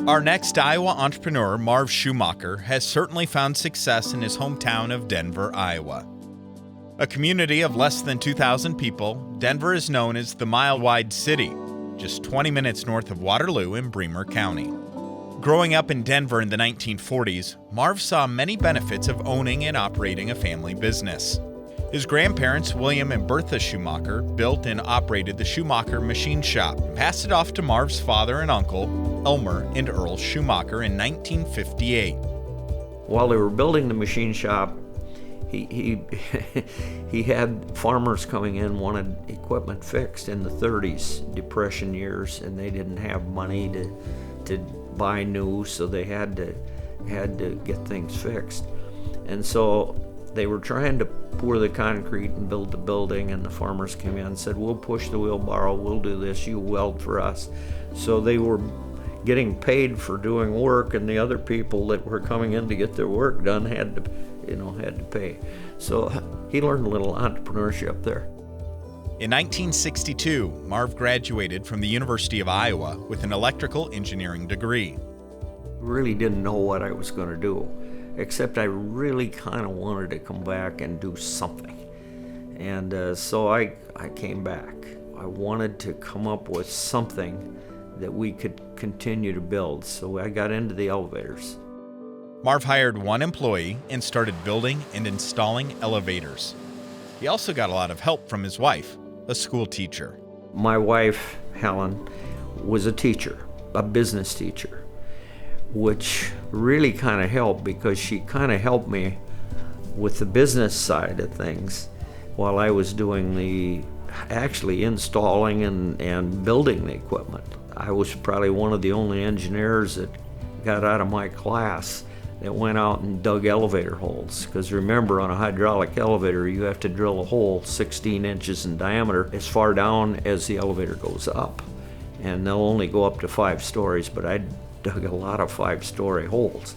Our next Iowa entrepreneur, Marv Schumacher, has certainly found success in his hometown of Denver, Iowa. A community of less than 2,000 people, Denver is known as the Mile-Wide City, just 20 minutes north of Waterloo in Bremer County. Growing up in Denver in the 1940s, Marv saw many benefits of owning and operating a family business. His grandparents, William and Bertha Schumacher, built and operated the Schumacher Machine Shop and passed it off to Marv's father and uncle, Elmer and Earl Schumacher, in 1958. While they were building the machine shop, he had farmers coming in, wanted equipment fixed in the 30s, Depression years, and they didn't have money to buy new, so they had to get things fixed. And so they were trying to pour the concrete and build the building, and the farmers came in and said, "We'll push the wheelbarrow, we'll do this, you weld for us." So they were getting paid for doing work, and the other people that were coming in to get their work done had to pay. So he learned a little entrepreneurship there. In 1962, Marv graduated from the University of Iowa with an electrical engineering degree. Really didn't know what I was going to do, except I really kind of wanted to come back and do something. And so I came back. I wanted to come up with something that we could continue to build, so I got into the elevators. Marv hired one employee and started building and installing elevators. He also got a lot of help from his wife, a school teacher. My wife, Helen, was a teacher, a business teacher, which really kind of helped because she kind of helped me with the business side of things while I was doing actually installing and building the equipment. I was probably one of the only engineers that got out of my class that went out and dug elevator holes. Because remember, on a hydraulic elevator, you have to drill a hole 16 inches in diameter as far down as the elevator goes up. And they'll only go up to 5 stories, but I dug a lot of 5-story holes.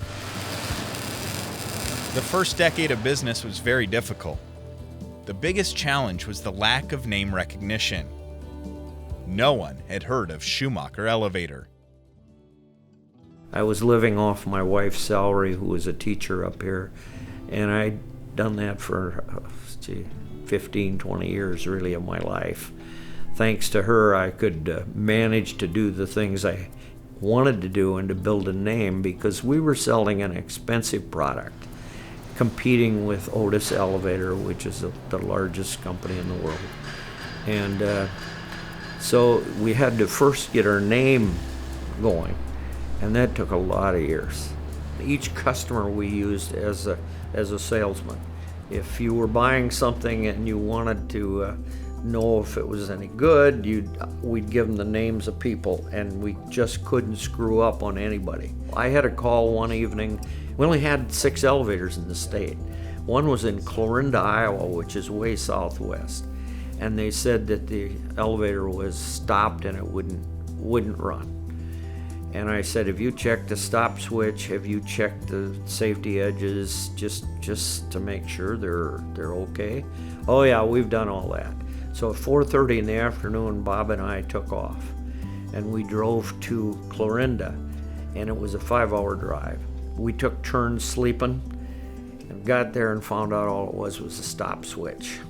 The first decade of business was very difficult. The biggest challenge was the lack of name recognition. No one had heard of Schumacher Elevator. I was living off my wife's salary, who was a teacher up here, and I'd done that for 15, 20 years really of my life. Thanks to her, I could manage to do the things I wanted to do and to build a name, because we were selling an expensive product, competing with Otis Elevator, which is the largest company in the world. And so we had to first get our name going, and that took a lot of years. Each customer we used as a salesman. If you were buying something and you wanted to know if it was any good, we'd give them the names of people, and we just couldn't screw up on anybody. I had a call one evening. We only had 6 elevators in the state. One was in Clarinda, Iowa, which is way southwest, and they said that the elevator was stopped and it wouldn't run. And I said, "Have you checked the stop switch? Have you checked the safety edges just to make sure they're okay?" "Oh yeah, we've done all that." So at 4:30 in the afternoon, Bob and I took off, and we drove to Clarinda, and it was a 5-hour drive. We took turns sleeping and got there and found out all it was a stop switch.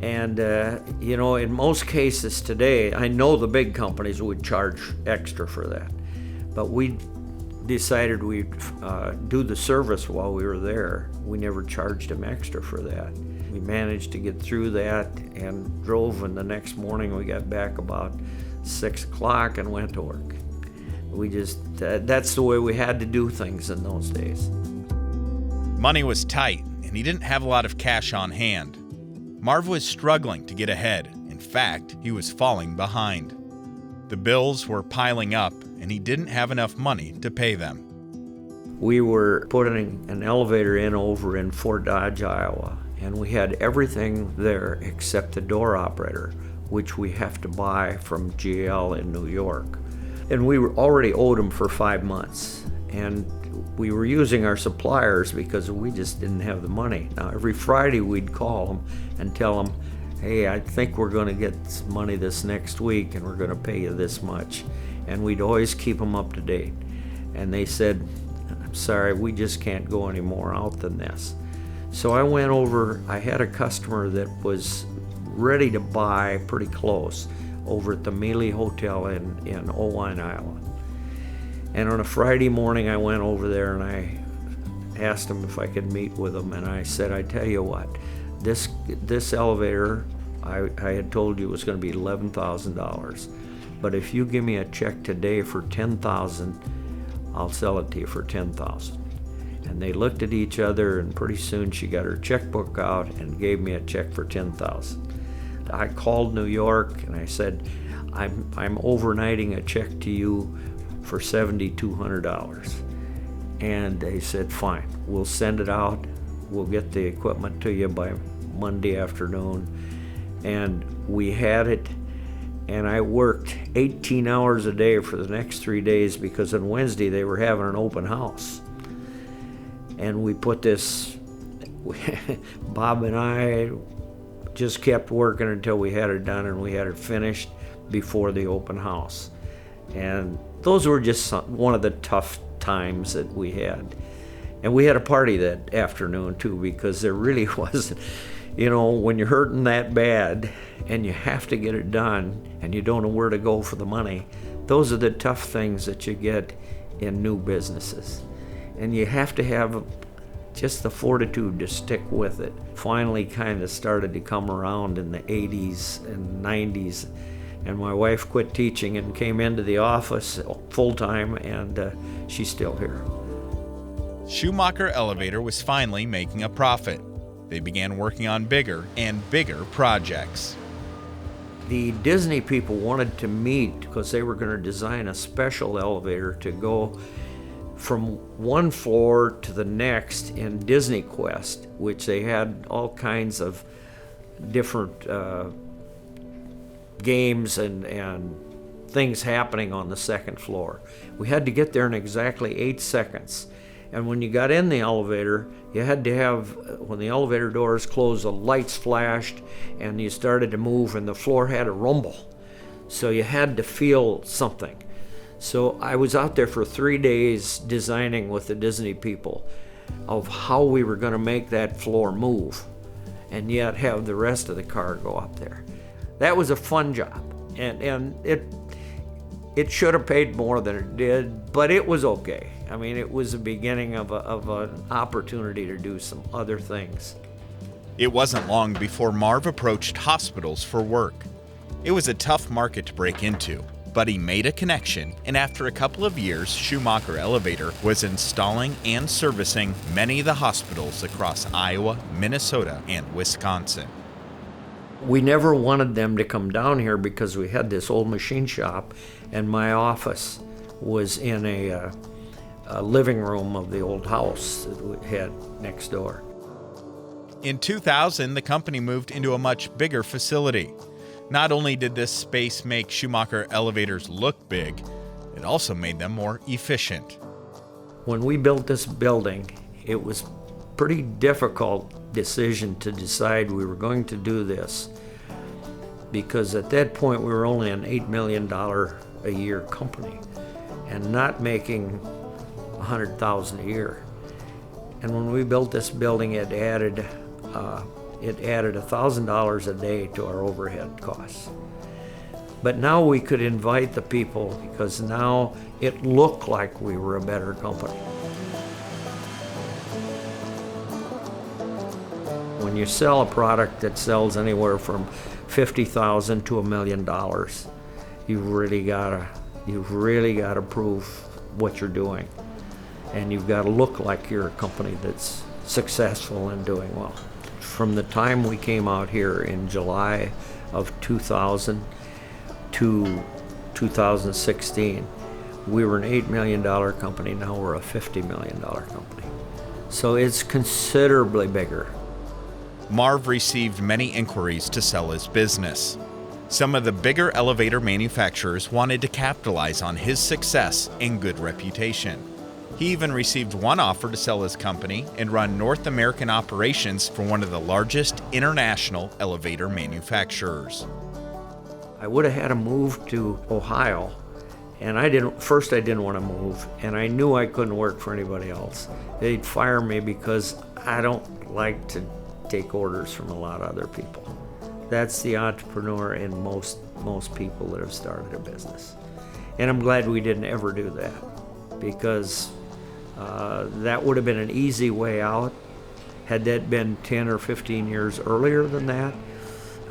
And in most cases today, I know the big companies would charge extra for that, but we decided we'd do the service while we were there. We never charged them extra for that. We managed to get through that and drove, and the next morning we got back about 6 o'clock and went to work. That's the way we had to do things in those days. Money was tight, and he didn't have a lot of cash on hand. Marv was struggling to get ahead. In fact, he was falling behind. The bills were piling up, and he didn't have enough money to pay them. We were putting an elevator in over in Fort Dodge, Iowa, and we had everything there except the door operator, which we have to buy from GL in New York. And we were already owed them for 5 months. And we were using our suppliers because we just didn't have the money. Now, every Friday we'd call them and tell them, "Hey, I think we're going to get money this next week and we're going to pay you this much." And we'd always keep them up to date. And they said, "I'm sorry, we just can't go any more out than this." So I went over, I had a customer that was ready to buy pretty close over at the Mealy Hotel in Owine, Iowa. And on a Friday morning, I went over there and I asked him if I could meet with him. And I said, "I tell you what, this elevator, I had told you was going to be $11,000. But if you give me a check today for $10,000, I'll sell it to you for $10,000. And they looked at each other, and pretty soon she got her checkbook out and gave me a check for $10,000. I called New York and I said, I'm overnighting a check to you for $7,200. And they said, fine, we'll send it out. We'll get the equipment to you by Monday afternoon. And we had it, and I worked 18 hours a day for the next 3 days because on Wednesday they were having an open house. And we put this, Bob and I just kept working until we had it done and we had it finished before the open house. And those were just one of the tough times that we had. And we had a party that afternoon too, because there really wasn't, when you're hurting that bad and you have to get it done and you don't know where to go for the money, those are the tough things that you get in new businesses. And you have to have just the fortitude to stick with it. Finally kind of started to come around in the 80s and 90s. And my wife quit teaching and came into the office full-time, and she's still here. Schumacher Elevator was finally making a profit. They began working on bigger and bigger projects. The Disney people wanted to meet because they were going to design a special elevator to go from one floor to the next in Disney Quest, which they had all kinds of different games and things happening on the second floor. We had to get there in exactly 8 seconds. And when you got in the elevator, you had to have, when the elevator doors closed, the lights flashed and you started to move and the floor had a rumble. So you had to feel something. So I was out there for 3 days designing with the Disney people of how we were going to make that floor move and yet have the rest of the car go up there. That was a fun job, and it should have paid more than it did, but it was okay. I mean, it was the beginning of an opportunity to do some other things. It wasn't long before Marv approached hospitals for work. It was a tough market to break into, but he made a connection, and after a couple of years, Schumacher Elevator was installing and servicing many of the hospitals across Iowa, Minnesota, and Wisconsin. We never wanted them to come down here because we had this old machine shop, and my office was in a living room of the old house that we had next door. In 2000, the company moved into a much bigger facility. Not only did this space make Schumacher elevators look big, it also made them more efficient. When we built this building, it was a pretty difficult decision to decide we were going to do this, because at that point we were only an $8 million a year company and not making $100,000 a year. And when we built this building, it added $1,000 a day to our overhead costs. But now we could invite the people because now it looked like we were a better company. When you sell a product that sells anywhere from $50,000 to $1 million, you've really got to prove what you're doing, and you've got to look like you're a company that's successful and doing well. From the time we came out here in July of 2000 to 2016, we were an $8 million company. Now we're a $50 million company. So it's considerably bigger. Marv received many inquiries to sell his business. Some of the bigger elevator manufacturers wanted to capitalize on his success and good reputation. He even received one offer to sell his company and run North American operations for one of the largest international elevator manufacturers. I would have had to move to Ohio And I didn't want to move, and I knew I couldn't work for anybody else. They'd fire me because I don't like to take orders from a lot of other people. That's the entrepreneur in most people that have started a business. And I'm glad we didn't ever do that, because that would have been an easy way out. Had that been 10 or 15 years earlier than that,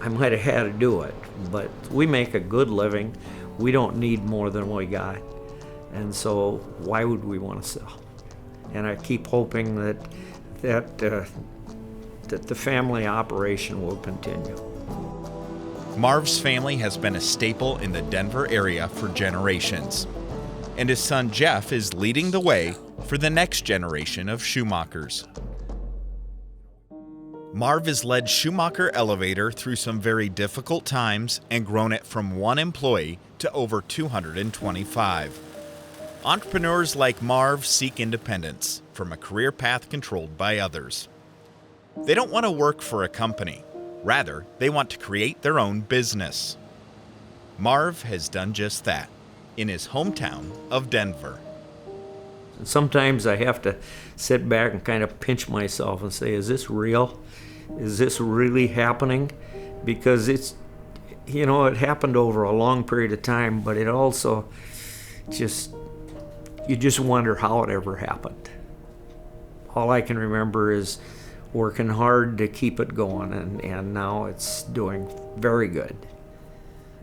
I might have had to do it. But we make a good living. We don't need more than we got. And so why would we want to sell? And I keep hoping that the family operation will continue. Marv's family has been a staple in the Denver area for generations, and his son Jeff is leading the way for the next generation of Schumachers. Marv has led Schumacher Elevator through some very difficult times and grown it from 1 employee to over 225. Entrepreneurs like Marv seek independence from a career path controlled by others. They don't want to work for a company. Rather, they want to create their own business. Marv has done just that in his hometown of Denver. Sometimes I have to sit back and kind of pinch myself and say, is this real? Is this really happening? Because it's, it happened over a long period of time, but it also you just wonder how it ever happened. All I can remember is working hard to keep it going, and now it's doing very good.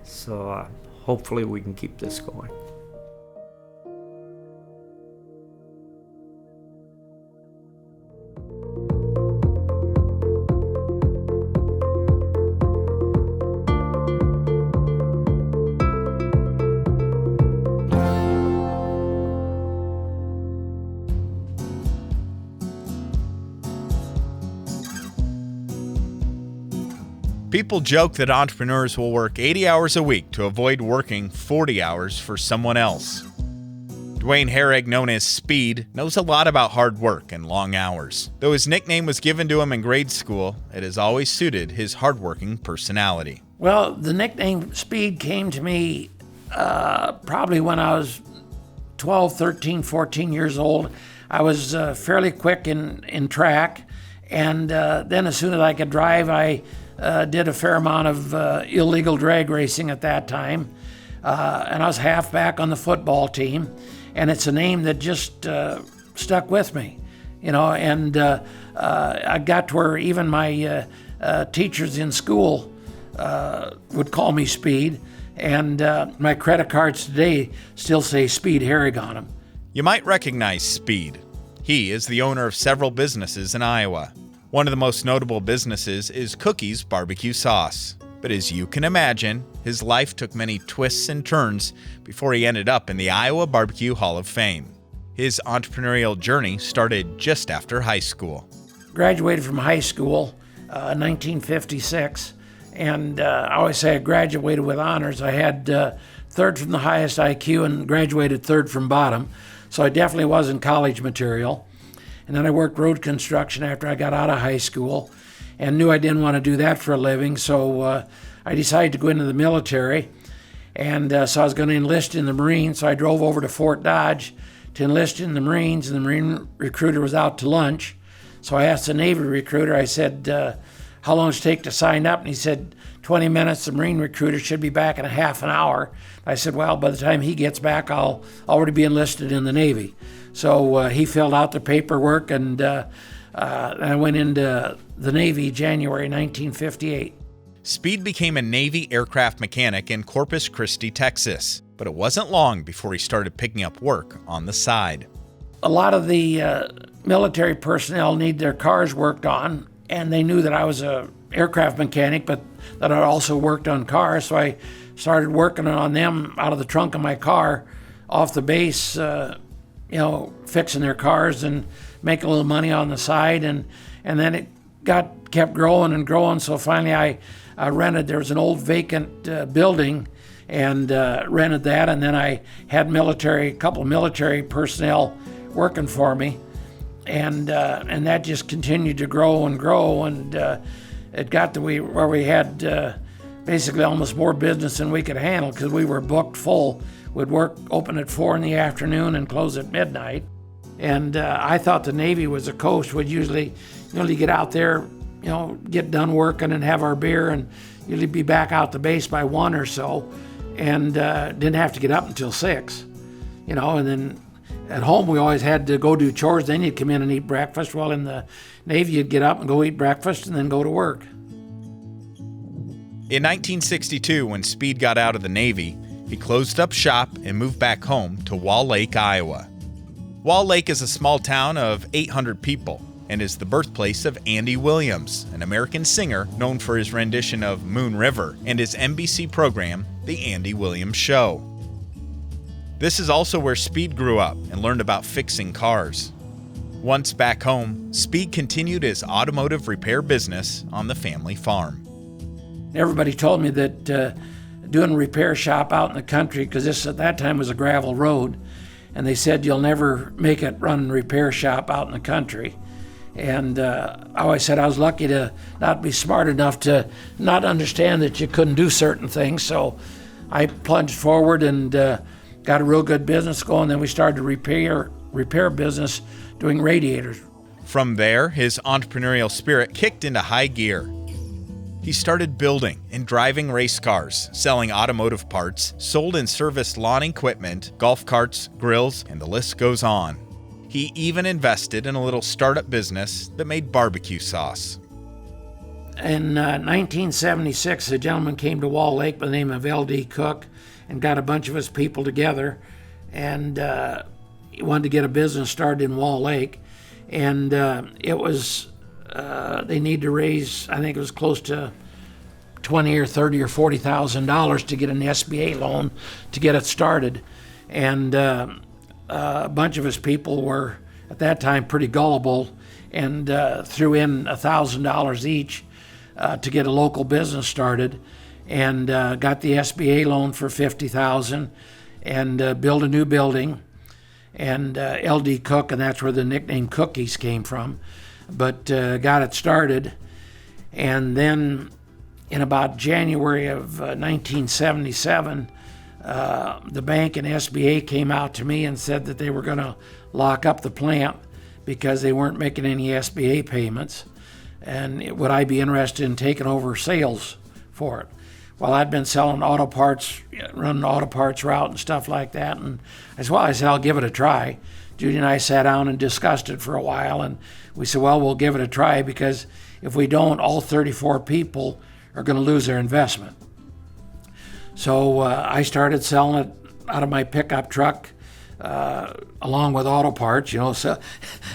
So hopefully we can keep this going. People joke that entrepreneurs will work 80 hours a week to avoid working 40 hours for someone else. Dwayne Herrig, known as Speed, knows a lot about hard work and long hours. Though his nickname was given to him in grade school, it has always suited his hardworking personality. Well, the nickname Speed came to me probably when I was 12, 13, 14 years old. I was fairly quick in track, and then as soon as I could drive, I did a fair amount of illegal drag racing at that time, and I was halfback on the football team, and it's a name that just stuck with me, and I got to where even my teachers in school would call me Speed, and my credit cards today still say Speed Herrig on them. You might recognize Speed. He is the owner of several businesses in Iowa. One of the most notable businesses is Cookie's Barbecue Sauce. But as you can imagine, his life took many twists and turns before he ended up in the Iowa Barbecue Hall of Fame. His entrepreneurial journey started just after high school. Graduated from high school in 1956, and I always say I graduated with honors. I had third from the highest IQ and graduated third from bottom, so I definitely wasn't college material. And then I worked road construction after I got out of high school and knew I didn't want to do that for a living, so I decided to go into the military. And so I was going to enlist in the Marines, so I drove over to Fort Dodge to enlist in the Marines, and the Marine recruiter was out to lunch. So I asked the Navy recruiter, I said, how long does it take to sign up? And he said, 20 minutes. The Marine recruiter should be back in a half an hour. I said, well, by the time he gets back, I'll already be enlisted in the Navy. So he filled out the paperwork, and I went into the Navy January 1958. Speed became a Navy aircraft mechanic in Corpus Christi, Texas, but it wasn't long before he started picking up work on the side. A lot of the military personnel need their cars worked on, and they knew that I was an aircraft mechanic, but that I also worked on cars, so I started working on them out of the trunk of my car off the base, fixing their cars and making a little money on the side, and then it kept growing and growing. So finally, I rented. There was an old vacant building, and rented that. And then I had a couple of military personnel working for me, and that just continued to grow and grow, and it got to where we had basically almost more business than we could handle because we were booked full would open at 4 in the afternoon and close at midnight. And I thought the Navy was a coast. We'd usually get out there, get done working and have our beer and usually be back out the base by 1 or so, and didn't have to get up until 6, and then at home we always had to go do chores, then you'd come in and eat breakfast. Well, in the Navy you'd get up and go eat breakfast and then go to work. In 1962, when Speed got out of the Navy, he closed up shop and moved back home to Wall Lake, Iowa. Wall Lake is a small town of 800 people and is the birthplace of Andy Williams, an American singer known for his rendition of Moon River and his NBC program, The Andy Williams Show. This is also where Speed grew up and learned about fixing cars. Once back home, Speed continued his automotive repair business on the family farm. Everybody told me that doing a repair shop out in the country, because this at that time was a gravel road, and they said you'll never make it running a repair shop out in the country. And I always said I was lucky to not be smart enough to not understand that you couldn't do certain things. So I plunged forward and got a real good business going. Then we started a repair business doing radiators. From there, his entrepreneurial spirit kicked into high gear. He started building and driving race cars, selling automotive parts, sold and serviced lawn equipment, golf carts, grills, and the list goes on. He even invested in a little startup business that made barbecue sauce. In 1976, a gentleman came to Wall Lake by the name of L.D. Cook and got a bunch of his people together, and he wanted to get a business started in Wall Lake. And it was they need to raise, I think it was close to $20 or $30 or $40,000 to get an SBA loan to get it started. And a bunch of his people were at that time pretty gullible and threw in $1,000 each to get a local business started, and got the SBA loan for $50,000 and built a new building. And LD Cook, and that's where the nickname Cookies came from, but got it started. And then in about January of 1977, the bank and SBA came out to me and said that they were going to lock up the plant because they weren't making any SBA payments, and would I be interested in taking over sales for it? Well, I'd been selling auto parts, running auto parts route and stuff like that, and I said, I'll give it a try. Judy and I sat down and discussed it for a while, and we said, well, we'll give it a try, because if we don't, all 34 people are going to lose their investment. So I started selling it out of my pickup truck, along with auto parts. So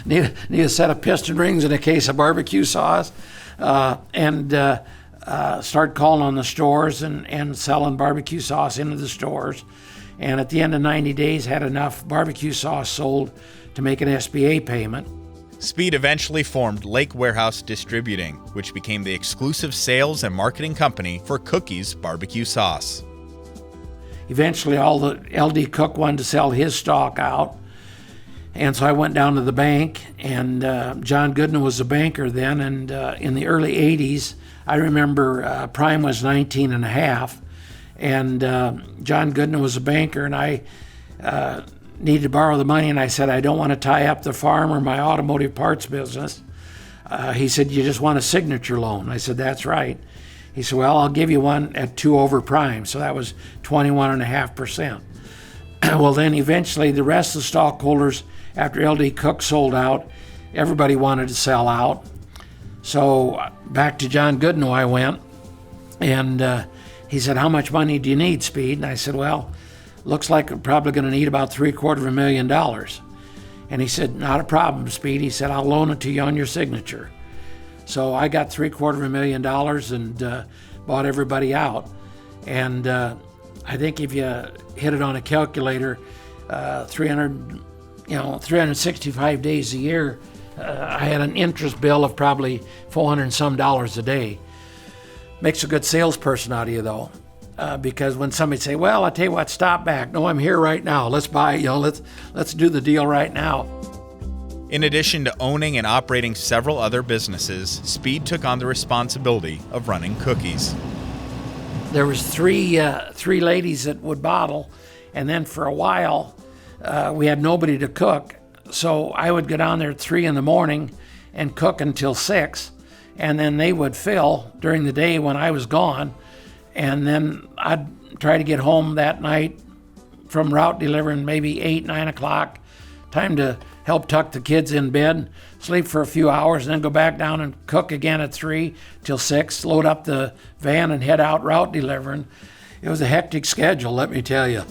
need a set of piston rings and a case of barbecue sauce, and started calling on the stores and selling barbecue sauce into the stores. And at the end of 90 days, had enough barbecue sauce sold to make an SBA payment. Speed eventually formed Lake Warehouse Distributing, which became the exclusive sales and marketing company for Cookies barbecue sauce. Eventually, all the LD Cook wanted to sell his stock out, and so I went down to the bank, and John Goodman was a banker then, and in the early 80s, I remember prime was 19 and a half, and John Goodman was a banker, and I needed to borrow the money, and I said, I don't want to tie up the farm or my automotive parts business. He said, you just want a signature loan? I said, that's right. He said, well, I'll give you one at 2 over prime. So that was 21.5%. Well, then eventually the rest of the stockholders, after LD Cook sold out, everybody wanted to sell out. So back to John Goodnow I went, and he said, how much money do you need, Speed? And I said, well, looks like I'm probably going to need about $750,000. And he said, not a problem, Speed. He said, I'll loan it to you on your signature. So I got $750,000 and bought everybody out. And I think if you hit it on a calculator, 365 days a year, I had an interest bill of probably $400 and some a day. Makes a good salesperson out of you, though, because when somebody say, "Well, I tell you what, stop back. No, I'm here right now. Let's buy. Let's do the deal right now." In addition to owning and operating several other businesses, Speed took on the responsibility of running Cookies. There was three ladies that would bottle, And then for a while, we had nobody to cook. So I would go down there at 3 in the morning and cook until 6. And then they would fill during the day when I was gone. And then I'd try to get home that night from route delivering maybe 8, 9 o'clock. Time to help tuck the kids in bed, sleep for a few hours, and then go back down and cook again at 3 till 6, load up the van and head out route delivering. It was a hectic schedule, let me tell you.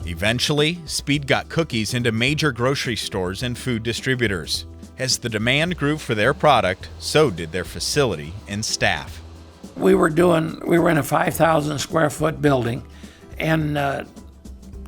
Eventually, Speed got cookies into major grocery stores and food distributors. As the demand grew for their product, so did their facility and staff. We were in a 5,000 square foot building and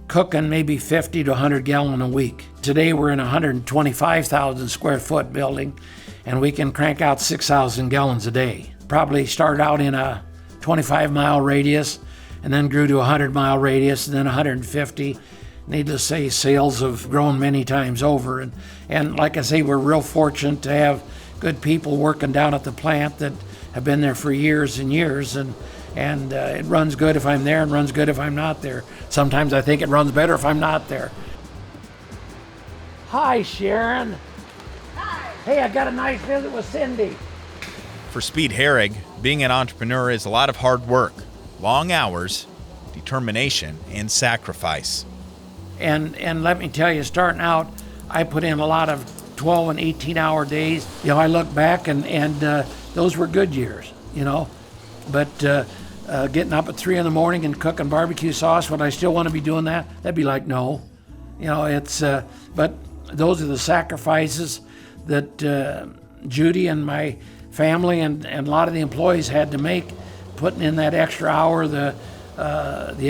cooking maybe 50 to 100 gallon a week. Today we're in a 125,000 square foot building and we can crank out 6,000 gallons a day. Probably started out in a 25-mile radius and then grew to a 100-mile radius and then 150. Needless to say, sales have grown many times over. And like I say, we're real fortunate to have good people working down at the plant that have been there for years and years. And it runs good if I'm there and runs good if I'm not there. Sometimes I think it runs better if I'm not there. Hi, Sharon. Hi. Hey, I got a nice visit with Cindy. For Speed Herrig, being an entrepreneur is a lot of hard work, long hours, determination, and sacrifice. And let me tell you, starting out, I put in a lot of 12 and 18-hour days. You know, I look back and those were good years, you know. But getting up at 3 in the morning and cooking barbecue sauce, would I still want to be doing that? That'd be like, no. You know, it's, but those are the sacrifices that Judy and my family and a lot of the employees had to make, putting in that extra hour, the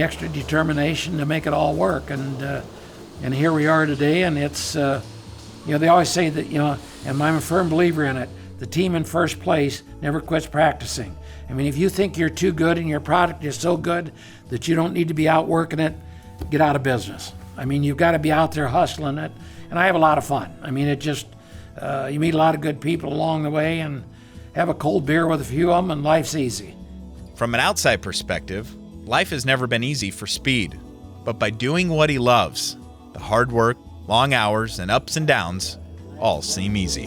extra determination to make it all work. And here we are today, and it's, you know, they always say that, you know, and I'm a firm believer in it, the team in first place never quits practicing. I mean, if you think you're too good and your product is so good that you don't need to be out working it, get out of business. I mean, you've got to be out there hustling it, and I have a lot of fun. I mean, it just, you meet a lot of good people along the way and have a cold beer with a few of them, and life's easy. From an outside perspective, life has never been easy for Speed, but by doing what he loves, the hard work, long hours, and ups and downs all seem easy.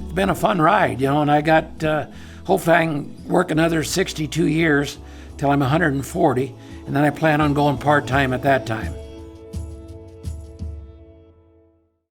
It's been a fun ride, you know, and I got, hopefully I can work another 62 years till I'm 140, and then I plan on going part-time at that time.